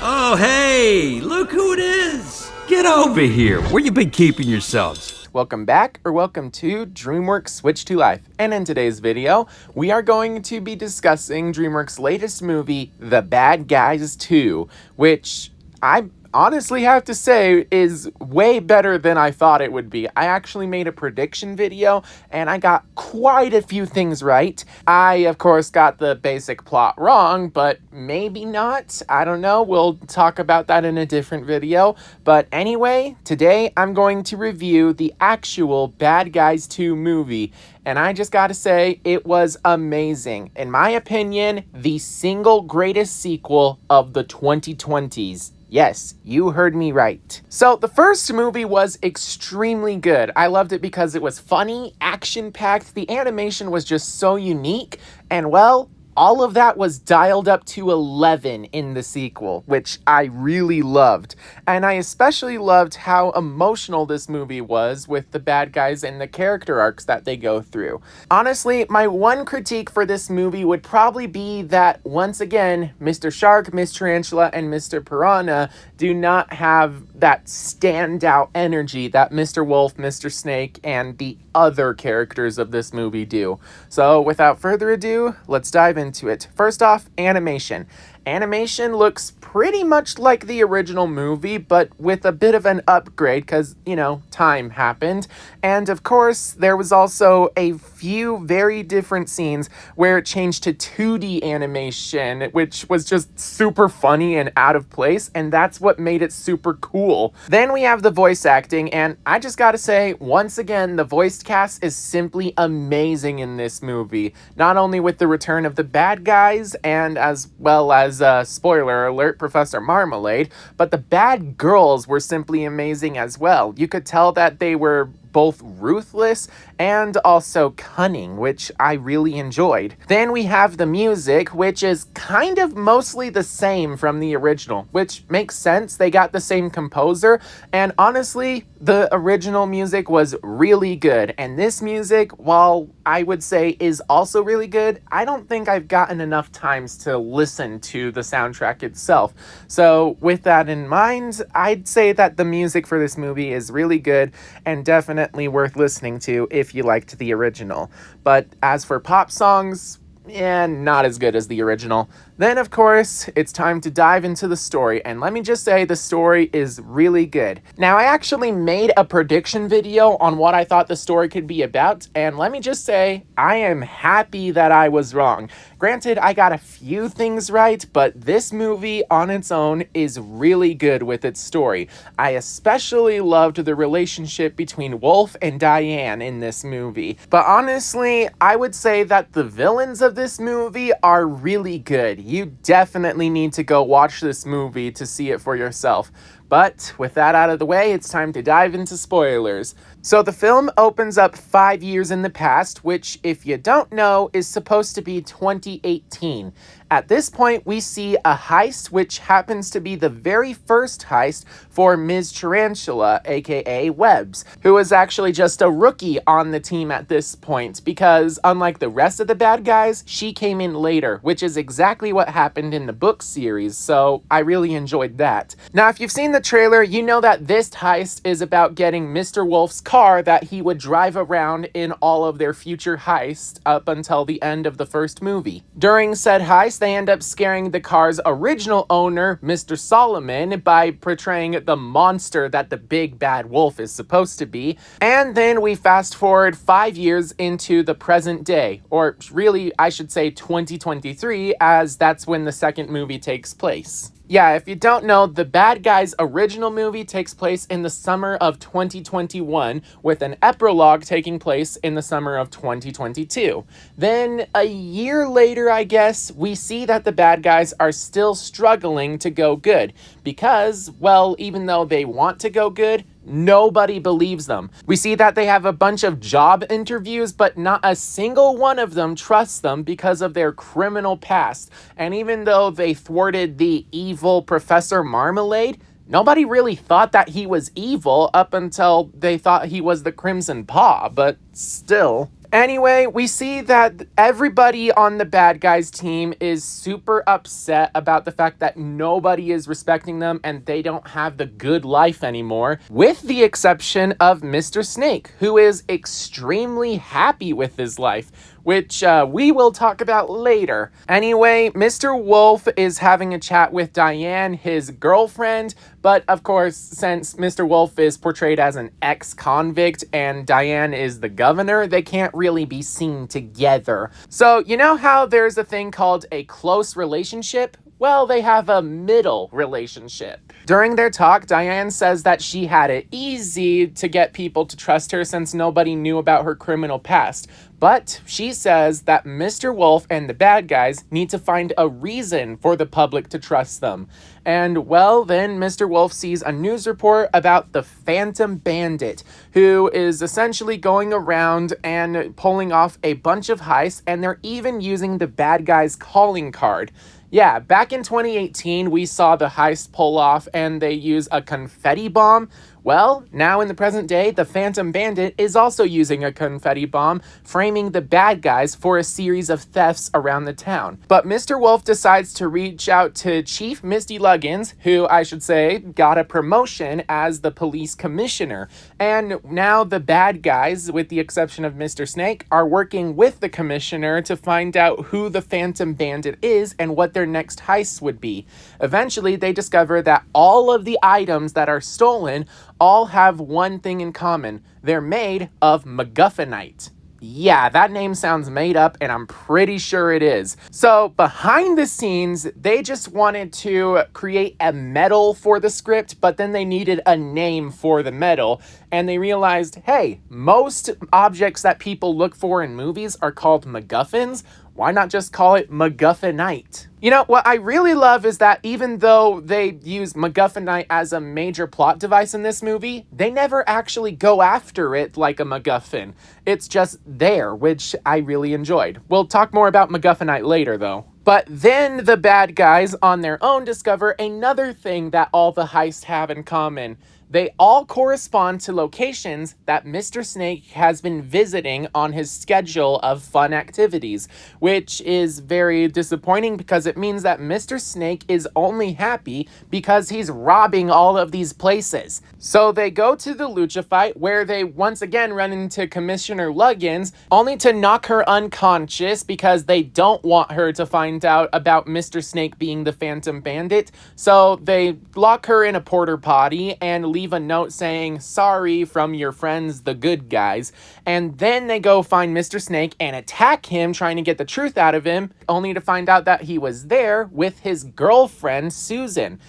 Oh, hey, look who it is. Get over here. Where you been keeping yourselves? Welcome back, or welcome to DreamWorks Switch to Life. And in today's video, we are going to be discussing DreamWorks' latest movie, The Bad Guys 2, which I honestly have to say is way better than I thought it would be. I actually made a prediction video and I got quite a few things right. I, of course, got the basic plot wrong, but maybe not. I don't know. We'll talk about that in a different video. But anyway, today I'm going to review the actual Bad Guys 2 movie. And I just gotta say, it was amazing. In my opinion, the single greatest sequel of the 2020s. Yes, you heard me right. So the first movie was extremely good. I loved it because it was funny, action-packed, the animation was just so unique, and well, all of that was dialed up to 11 in the sequel, which I really loved. And I especially loved how emotional this movie was with the bad guys and the character arcs that they go through. Honestly, my one critique for this movie would probably be that, once again, Mr. Shark, Miss Tarantula, and Mr. Piranha do not have that standout energy that Mr. Wolf, Mr. Snake, and the other characters of this movie do. So without further ado, let's dive into it. First off, animation. Animation looks pretty much like the original movie, but with a bit of an upgrade because, you know, time happened. And of course, there was also a few very different scenes where it changed to 2D animation, which was just super funny and out of place, and that's what made it super cool. Then we have the voice acting, and I just gotta say, once again, the voice cast is simply amazing in this movie. Not only with the return of the bad guys, and as well as, spoiler alert, Professor Marmalade, but the bad girls were simply amazing as well. You could tell that they were both ruthless and also cunning, which I really enjoyed. Then we have the music, which is kind of mostly the same from the original, which makes sense. They got the same composer, and honestly, the original music was really good. And this music, while I would say is also really good, I don't think I've gotten enough times to listen to the soundtrack itself. So with that in mind, I'd say that the music for this movie is really good and definitely worth listening to if you liked the original. But as for pop songs, not as good as the original. Then, of course, it's time to dive into the story, and let me just say the story is really good. Now, I actually made a prediction video on what I thought the story could be about, and let me just say, I am happy that I was wrong. Granted, I got a few things right, but this movie on its own is really good with its story. I especially loved the relationship between Wolf and Diane in this movie. But honestly, I would say that the villains of this movie are really good. You definitely need to go watch this movie to see it for yourself. But with that out of the way, it's time to dive into spoilers. So the film opens up 5 years in the past, which, if you don't know, is supposed to be 2018. At this point, we see a heist, which happens to be the very first heist for Ms. Tarantula, aka Webbs, who is actually just a rookie on the team at this point, because unlike the rest of the bad guys, she came in later, which is exactly what happened in the book series, so I really enjoyed that. Now, if you've seen the trailer, you know that this heist is about getting Mr. Wolf's car that he would drive around in all of their future heists up until the end of the first movie. During said heist, they end up scaring the car's original owner, Mr. Solomon, by portraying the monster that the big bad wolf is supposed to be. And then we fast forward 5 years into the present day, or really, I should say 2023, as that's when the second movie takes place. Yeah, if you don't know, The Bad Guys original movie takes place in the summer of 2021, with an epilogue taking place in the summer of 2022. Then, a year later, I guess, we see that the bad guys are still struggling to go good, because, well, even though they want to go good, nobody believes them. We see that they have a bunch of job interviews, but not a single one of them trusts them because of their criminal past. And even though they thwarted the evil Professor Marmalade, nobody really thought that he was evil up until they thought he was the Crimson Paw, but still. Anyway, we see that everybody on the bad guys team is super upset about the fact that nobody is respecting them and they don't have the good life anymore, with the exception of Mr. Snake, who is extremely happy with his life, which we will talk about later. Anyway, Mr. Wolf is having a chat with Diane, his girlfriend, but of course, since Mr. Wolf is portrayed as an ex-convict and Diane is the governor, they can't really be seen together. So, you know how there's a thing called a close relationship? Well, they have a middle relationship. During their talk, Diane says that she had it easy to get people to trust her since nobody knew about her criminal past. But she says that Mr. Wolf and the bad guys need to find a reason for the public to trust them. And well, then Mr. Wolf sees a news report about the Phantom Bandit, who is essentially going around and pulling off a bunch of heists, and they're even using the bad guys' calling card. Yeah, back in 2018, we saw the heist pull off and they use a confetti bomb. Well, now in the present day, the Phantom Bandit is also using a confetti bomb, framing the bad guys for a series of thefts around the town. But Mr. Wolf decides to reach out to Chief Misty Luggins, who I should say got a promotion as the police commissioner. And now the bad guys, with the exception of Mr. Snake, are working with the commissioner to find out who the Phantom Bandit is and what their next heist would be. Eventually, they discover that all of the items that are stolen all have one thing in common. They're made of MacGuffinite. Yeah, that name sounds made up, and I'm pretty sure it is. So behind the scenes, they just wanted to create a medal for the script, but then they needed a name for the medal, and they realized, hey, most objects that people look for in movies are called MacGuffins. Why not just call it MacGuffinite? You know, what I really love is that even though they use MacGuffinite as a major plot device in this movie, they never actually go after it like a MacGuffin. It's just there, which I really enjoyed. We'll talk more about MacGuffinite later, though. But then the bad guys on their own discover another thing that all the heists have in common. They all correspond to locations that Mr. Snake has been visiting on his schedule of fun activities, which is very disappointing because it means that Mr. Snake is only happy because he's robbing all of these places. So they go to the lucha fight where they once again run into Commissioner Luggins, only to knock her unconscious because they don't want her to find out about Mr. Snake being the Phantom Bandit. So they lock her in a porta potty and leave a note saying, "Sorry from your friends, the good guys." And then they go find Mr. Snake and attack him, trying to get the truth out of him, only to find out that he was there with his girlfriend, Susan.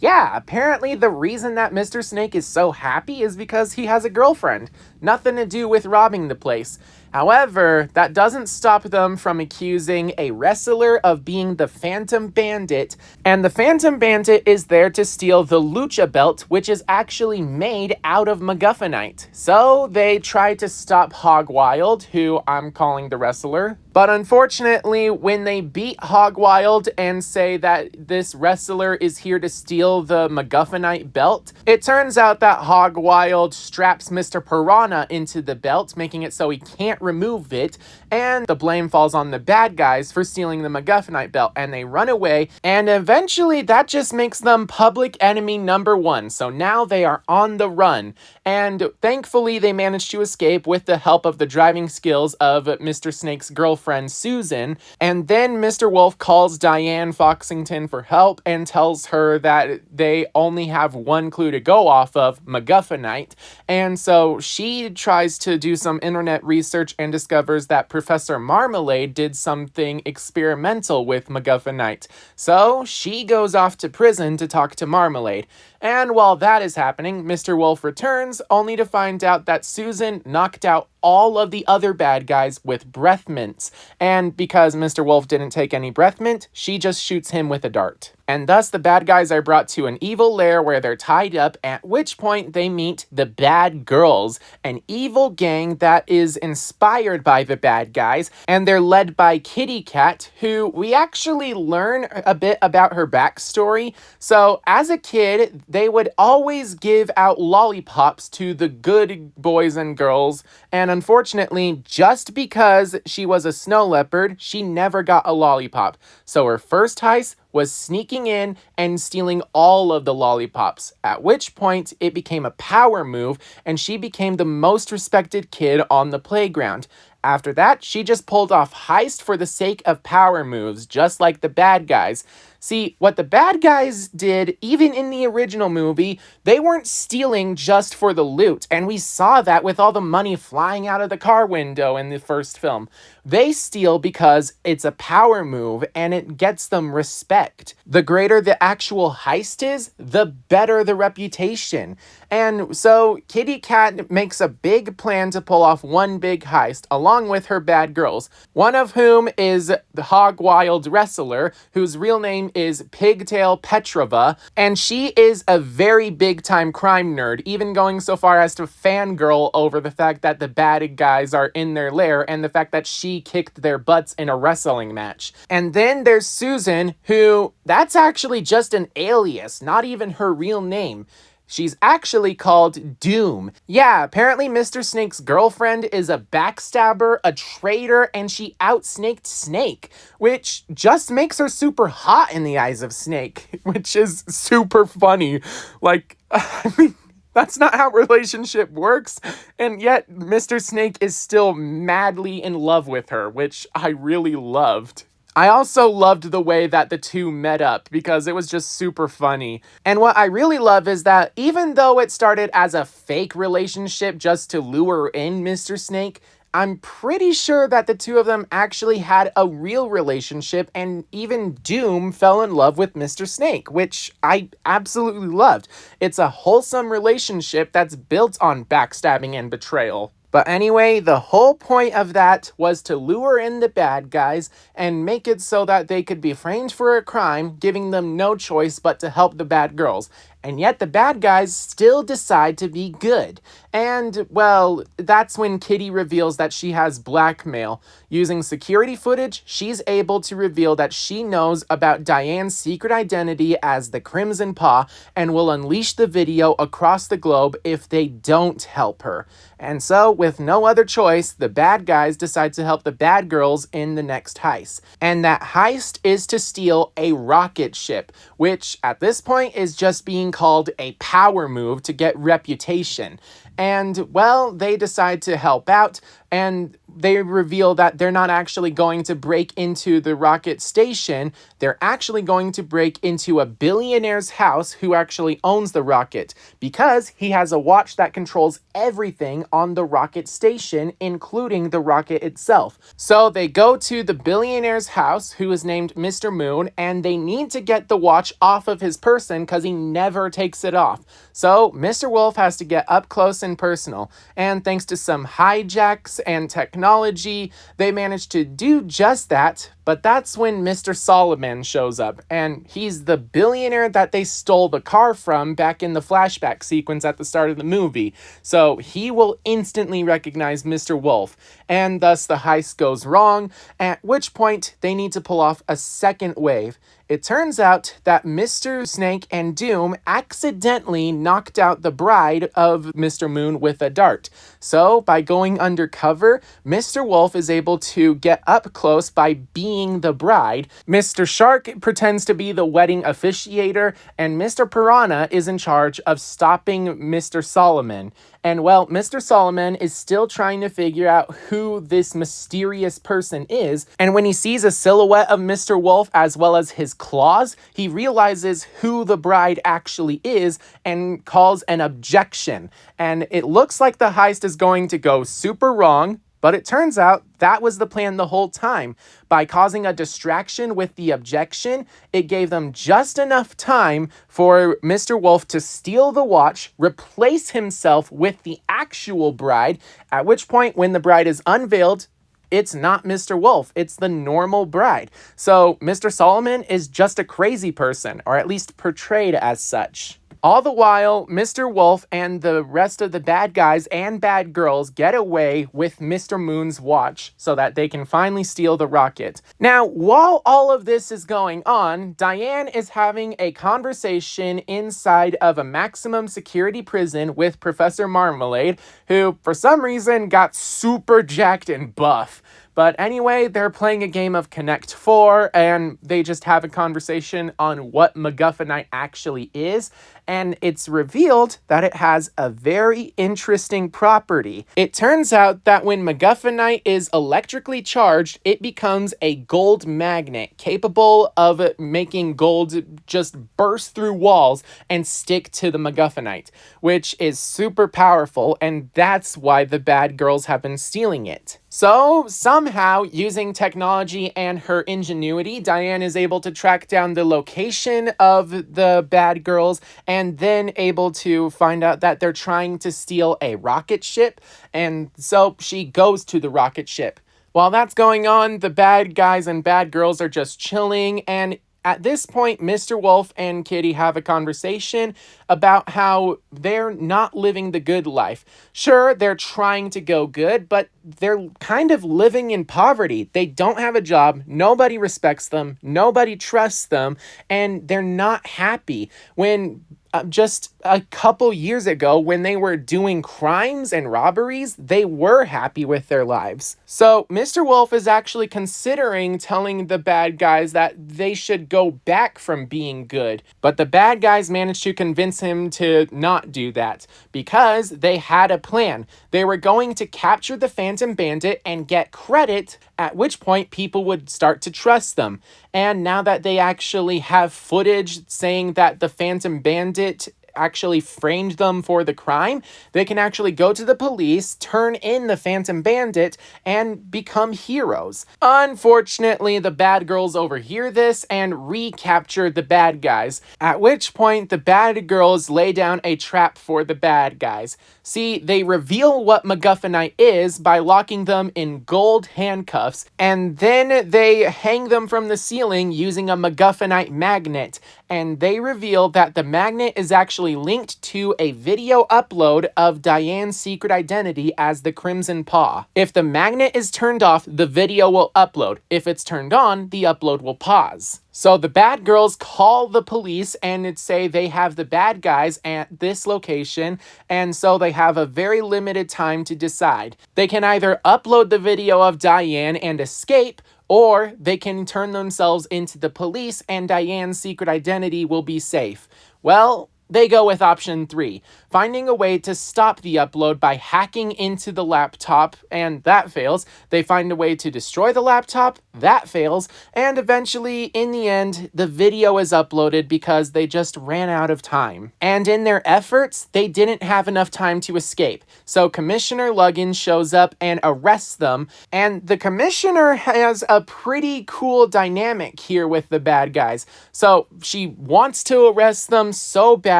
Yeah, apparently the reason that Mr. Snake is so happy is because he has a girlfriend. Nothing to do with robbing the place. However, that doesn't stop them from accusing a wrestler of being the Phantom Bandit, and the Phantom Bandit is there to steal the lucha belt, which is actually made out of MacGuffinite. So they try to stop Hog Wild, who I'm calling the wrestler. But unfortunately, when they beat Hog Wild and say that this wrestler is here to steal the MacGuffinite belt, it turns out that Hog Wild straps Mr. Piranha into the belt, making it so he can't remove it, and the blame falls on the bad guys for stealing the MacGuffinite belt, and they run away, and eventually that just makes them public enemy number one. So now they are on the run, and thankfully they managed to escape with the help of the driving skills of Mr. Snake's girlfriend, Susan, and then Mr. Wolf calls Diane Foxington for help and tells her that they only have one clue to go off of, MacGuffinite, and so she tries to do some internet research and discovers that Professor Marmalade did something experimental with MacGuffinite. So she goes off to prison to talk to Marmalade. And while that is happening, Mr. Wolf returns, only to find out that Susan knocked out all of the other bad guys with breath mints. And because Mr. Wolf didn't take any breath mint, she just shoots him with a dart. And thus the bad guys are brought to an evil lair where they're tied up, at which point they meet the Bad Girls, an evil gang that is inspired by the bad guys, and they're led by Kitty Cat, who we actually learn a bit about her backstory. So as a kid, they would always give out lollipops to the good boys and girls, and unfortunately, just because she was a snow leopard, she never got a lollipop. So her first heist was sneaking in and stealing all of the lollipops, at which point it became a power move and she became the most respected kid on the playground. After that, she just pulled off heist for the sake of power moves, just like the bad guys. See, what the bad guys did, even in the original movie, they weren't stealing just for the loot, and we saw that with all the money flying out of the car window in the first film. They steal because it's a power move, and it gets them respect. The greater the actual heist is, the better the reputation. And so, Kitty Cat makes a big plan to pull off one big heist, along with her bad girls, one of whom is the Hog Wild Wrestler, whose real name is Pigtail Petrova, and she is a very big-time crime nerd, even going so far as to fangirl over the fact that the bad guys are in their lair and the fact that she kicked their butts in a wrestling match. And then there's Susan, who, that's actually just an alias, not even her real name. She's actually called Doom. Yeah, apparently Mr. Snake's girlfriend is a backstabber, a traitor, and she outsnaked Snake, which just makes her super hot in the eyes of Snake, which is super funny. Like, I mean, that's not how relationship works, and yet Mr. Snake is still madly in love with her, which I really loved. I also loved the way that the two met up because it was just super funny. And what I really love is that even though it started as a fake relationship just to lure in Mr. Snake, I'm pretty sure that the two of them actually had a real relationship, and even Doom fell in love with Mr. Snake, which I absolutely loved. It's a wholesome relationship that's built on backstabbing and betrayal. But anyway, the whole point of that was to lure in the bad guys and make it so that they could be framed for a crime, giving them no choice but to help the bad girls. And yet the bad guys still decide to be good. And, well, that's when Kitty reveals that she has blackmail. Using security footage, she's able to reveal that she knows about Diane's secret identity as the Crimson Paw and will unleash the video across the globe if they don't help her. And so, with no other choice, the bad guys decide to help the bad girls in the next heist. And that heist is to steal a rocket ship, which at this point is just being called a power move to get reputation. And, well, they decide to help out, and they reveal that they're not actually going to break into the rocket station. They're actually going to break into a billionaire's house who actually owns the rocket, because he has a watch that controls everything on the rocket station, including the rocket itself. So they go to the billionaire's house, who is named Mr. Moon, and they need to get the watch off of his person because he never takes it off. So Mr. Wolf has to get up close and personal, and thanks to some hijacks and technology, they managed to do just that. But that's when Mr. Solomon shows up, and he's the billionaire that they stole the car from back in the flashback sequence at the start of the movie. So he will instantly recognize Mr. Wolf, and thus the heist goes wrong, at which point they need to pull off a second wave. It turns out that Mr. Snake and Doom accidentally knocked out the bride of Mr. Moon with a dart. So, by going undercover, Mr. Wolf is able to get up close by being the bride. Mr. Shark pretends to be the wedding officiator, and Mr. Piranha is in charge of stopping Mr. Solomon. And, well, Mr. Solomon is still trying to figure out who this mysterious person is, and when he sees a silhouette of Mr. Wolf as well as his claws, he realizes who the bride actually is and calls an objection. And it looks like the heist is going to go super wrong, But it turns out that was the plan the whole time. By causing a distraction with the objection, it gave them just enough time for Mr. Wolf to steal the watch, replace himself with the actual bride, at which point, when the bride is unveiled, it's not Mr. Wolf, it's the normal bride. So Mr. Solomon is just a crazy person, or at least portrayed as such. All the while, Mr. Wolf and the rest of the bad guys and bad girls get away with Mr. Moon's watch so that they can finally steal the rocket. Now, while all of this is going on, Diane is having a conversation inside of a maximum security prison with Professor Marmalade, who for some reason got super jacked and buff. But anyway, they're playing a game of Connect 4, and they just have a conversation on what MacGuffinite actually is, and it's revealed that it has a very interesting property. It turns out that when MacGuffinite is electrically charged, it becomes a gold magnet, capable of making gold just burst through walls and stick to the MacGuffinite, which is super powerful, and that's why the bad girls have been stealing it. So, somehow, using technology and her ingenuity, Diane is able to track down the location of the bad girls and then able to find out that they're trying to steal a rocket ship, and so she goes to the rocket ship. While that's going on, the bad guys and bad girls are just chilling, and at this point, Mr. Wolf and Kitty have a conversation about how they're not living the good life. Sure, they're trying to go good, but they're kind of living in poverty. They don't have a job, nobody respects them, nobody trusts them, and they're not happy. When just a couple years ago, when they were doing crimes and robberies, they were happy with their lives. So Mr. Wolf is actually considering telling the bad guys that they should go back from being good. But the bad guys managed to convince him to not do that because they had a plan. They were going to capture the Phantom Bandit and get credit, at which point people would start to trust them. And now that they actually have footage saying that the Phantom Bandit actually framed them for the crime, they can actually go to the police, turn in the Phantom Bandit, and become heroes. Unfortunately, the bad girls overhear this and recapture the bad guys, at which point the bad girls lay down a trap for the bad guys. See, they reveal what MacGuffinite is by locking them in gold handcuffs, and then they hang them from the ceiling using a MacGuffinite magnet, and they reveal that the magnet is actually linked to a video upload of Diane's secret identity as the Crimson Paw. If the magnet is turned off, the video will upload. If it's turned on, the upload will pause. So the bad girls call the police and say they have the bad guys at this location, and so they have a very limited time to decide. They can either upload the video of Diane and escape, or they can turn themselves into the police and Diane's secret identity will be safe. Well, they go with option 3, finding a way to stop the upload by hacking into the laptop, and that fails. They find a way to destroy the laptop, that fails, and eventually, in the end, the video is uploaded because they just ran out of time. And in their efforts, they didn't have enough time to escape, so Commissioner Luggins shows up and arrests them, and the Commissioner has a pretty cool dynamic here with the bad guys. So she wants to arrest them so bad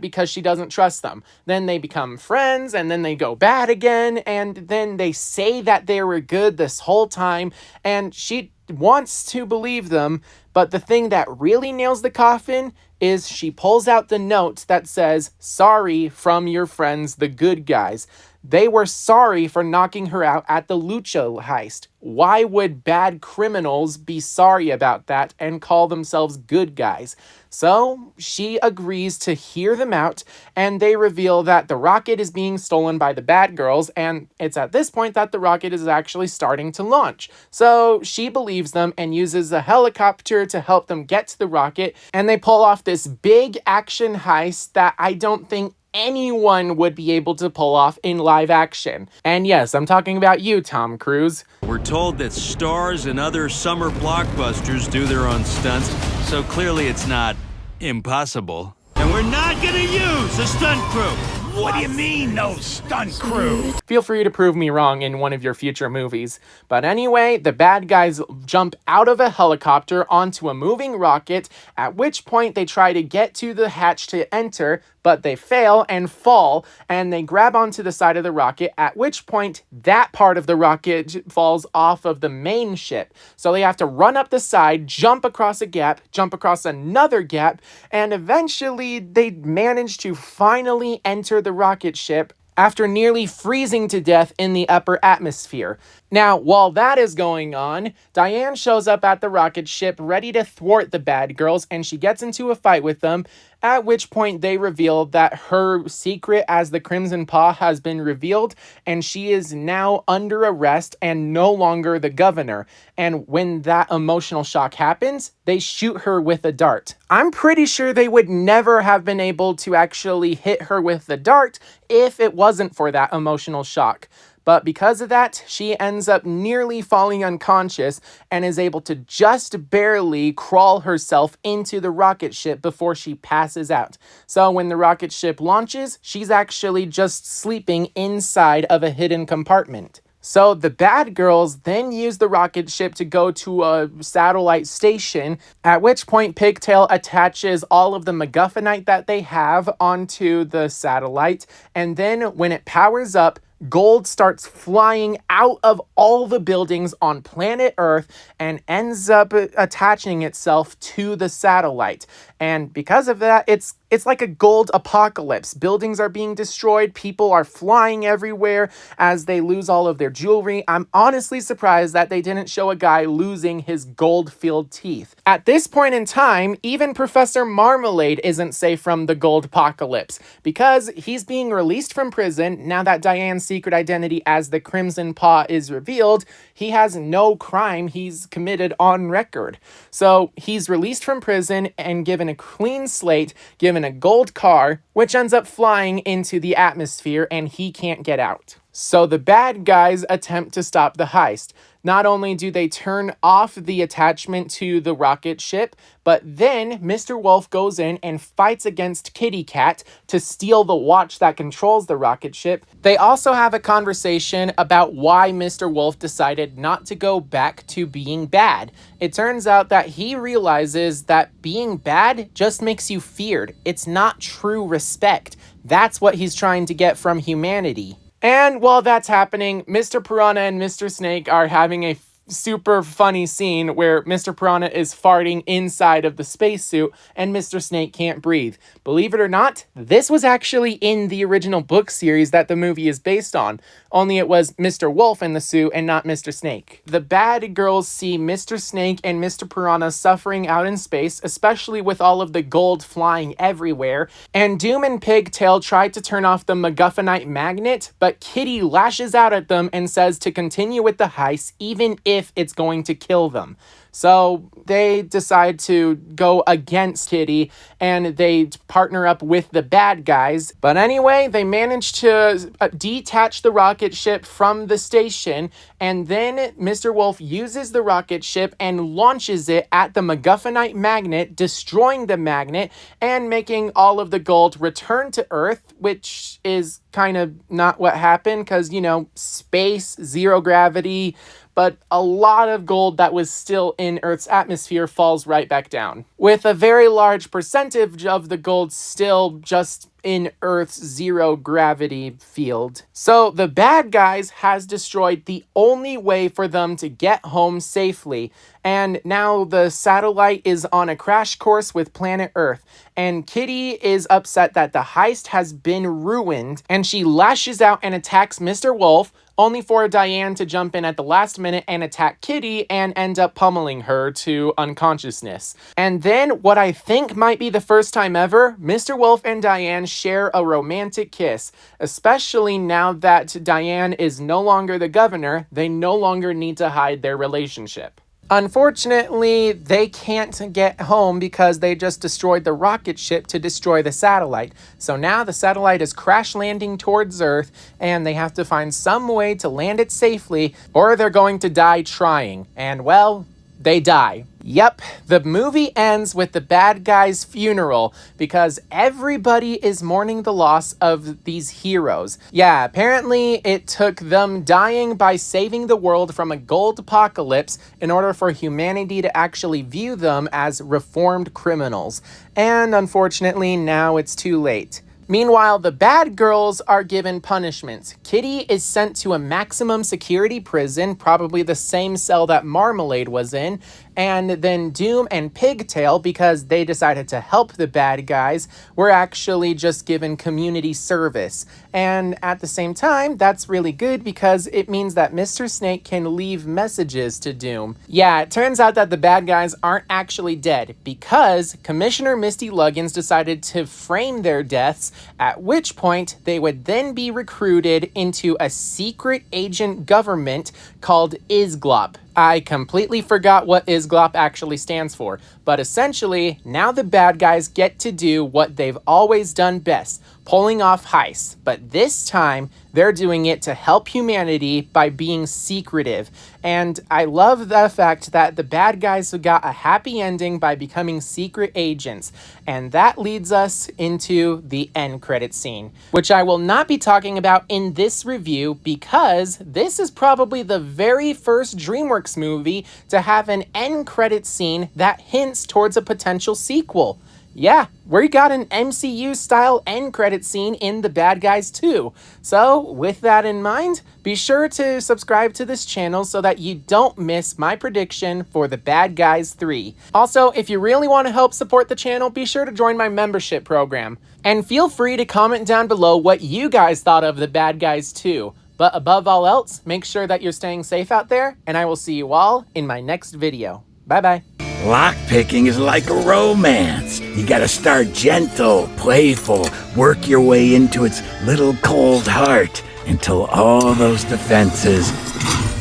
because she doesn't trust them. Then they become friends, and then they go bad again, and then they say that they were good this whole time, and she wants to believe them, but the thing that really nails the coffin is she pulls out the note that says, "Sorry from your friends, the good guys." They were sorry for knocking her out at the Lucha heist. Why would bad criminals be sorry about that and call themselves good guys? So she agrees to hear them out, and they reveal that the rocket is being stolen by the bad girls, and it's at this point that the rocket is actually starting to launch. So she believes them and uses a helicopter to help them get to the rocket, and they pull off this big action heist that I don't think anyone would be able to pull off in live action. And yes, I'm talking about you, Tom Cruise. We're told that stars and other summer blockbusters do their own stunts, so clearly it's not impossible. And we're not gonna use a stunt crew! What do you mean, no stunt crew? Feel free to prove me wrong in one of your future movies. But anyway, the bad guys jump out of a helicopter onto a moving rocket, at which point they try to get to the hatch to enter, but they fail and fall, and they grab onto the side of the rocket, at which point that part of the rocket falls off of the main ship. So they have to run up the side, jump across a gap, jump across another gap, and eventually they manage to finally enter the rocket ship after nearly freezing to death in the upper atmosphere. Now, while that is going on, Diane shows up at the rocket ship ready to thwart the bad girls, and she gets into a fight with them, at which point they reveal that her secret as the Crimson Paw has been revealed, and she is now under arrest and no longer the governor. And when that emotional shock happens, they shoot her with a dart. I'm pretty sure they would never have been able to actually hit her with the dart if it wasn't for that emotional shock. But because of that, she ends up nearly falling unconscious and is able to just barely crawl herself into the rocket ship before she passes out. So when the rocket ship launches, she's actually just sleeping inside of a hidden compartment. So the bad girls then use the rocket ship to go to a satellite station, at which point Pigtail attaches all of the MacGuffinite that they have onto the satellite, and then when it powers up, gold starts flying out of all the buildings on planet Earth and ends up attaching itself to the satellite. And because of that, it's like a gold apocalypse. Buildings are being destroyed. People are flying everywhere as they lose all of their jewelry. I'm honestly surprised that they didn't show a guy losing his gold-filled teeth. At this point in time, even Professor Marmalade isn't safe from the gold apocalypse because he's being released from prison now that Diane's secret identity as the Crimson Paw is revealed. He has no crime he's committed on record. So he's released from prison and given a clean slate, given a gold car, which ends up flying into the atmosphere and he can't get out. So the bad guys attempt to stop the heist. Not only do they turn off the attachment to the rocket ship, but then Mr. Wolf goes in and fights against Kitty Cat to steal the watch that controls the rocket ship. They also have a conversation about why Mr. Wolf decided not to go back to being bad. It turns out that he realizes that being bad just makes you feared. It's not true respect. That's what he's trying to get from humanity. And while that's happening, Mr. Piranha and Mr. Snake are having a super funny scene where Mr. Piranha is farting inside of the spacesuit and Mr. Snake can't breathe. Believe it or not, this was actually in the original book series that the movie is based on, only it was Mr. Wolf in the suit and not Mr. Snake. The bad girls see Mr. Snake and Mr. Piranha suffering out in space, especially with all of the gold flying everywhere, and Doom and Pigtail try to turn off the MacGuffinite magnet, but Kitty lashes out at them and says to continue with the heist even if it's going to kill them. So they decide to go against Kitty and they partner up with the bad guys. But anyway, they manage to detach the rocket ship from the station, and then Mr. Wolf uses the rocket ship and launches it at the MacGuffinite magnet, destroying the magnet and making all of the gold return to Earth, which is kind of not what happened because, you know, space, zero gravity, but a lot of gold that was still in Earth's atmosphere falls right back down, with a very large percentage of the gold still just in Earth's zero gravity field. So the bad guys has destroyed the only way for them to get home safely, and now the satellite is on a crash course with planet Earth, and Kitty is upset that the heist has been ruined, and she lashes out and attacks Mr. Wolf, only for Diane to jump in at the last minute and attack Kitty and end up pummeling her to unconsciousness. And then, what I think might be the first time ever, Mr. Wolf and Diane share a romantic kiss. Especially now that Diane is no longer the governor, they no longer need to hide their relationship. Unfortunately, they can't get home because they just destroyed the rocket ship to destroy the satellite. So now the satellite is crash landing towards Earth and they have to find some way to land it safely or they're going to die trying. And well, they die. Yep, the movie ends with the bad guy's funeral because everybody is mourning the loss of these heroes. Yeah, apparently it took them dying by saving the world from a gold apocalypse in order for humanity to actually view them as reformed criminals. And unfortunately, now it's too late. Meanwhile, the bad girls are given punishments. Kitty is sent to a maximum security prison, probably the same cell that Marmalade was in, and then Doom and Pigtail, because they decided to help the bad guys, were actually just given community service. And at the same time, that's really good because it means that Mr. Snake can leave messages to Doom. Yeah, it turns out that the bad guys aren't actually dead because Commissioner Misty Luggins decided to frame their deaths, at which point they would then be recruited into a secret agent government called ISGLOP. I completely forgot what ISGLOP actually stands for, but essentially, now the bad guys get to do what they've always done best, pulling off heists, but this time they're doing it to help humanity by being secretive. And I love the fact that the bad guys got a happy ending by becoming secret agents, and that leads us into the end credit scene, which I will not be talking about in this review because this is probably the very first DreamWorks movie to have an end credit scene that hints towards a potential sequel. Yeah, we got an MCU-style end credit scene in The Bad Guys 2. So, with that in mind, be sure to subscribe to this channel so that you don't miss my prediction for The Bad Guys 3. Also, if you really want to help support the channel, be sure to join my membership program. And feel free to comment down below what you guys thought of The Bad Guys 2. But above all else, make sure that you're staying safe out there, and I will see you all in my next video. Bye-bye. Lockpicking is like a romance. You gotta start gentle, playful, work your way into its little cold heart until all those defenses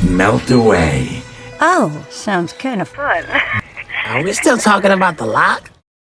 melt away. Oh, sounds kind of fun. Are we still talking about the lock?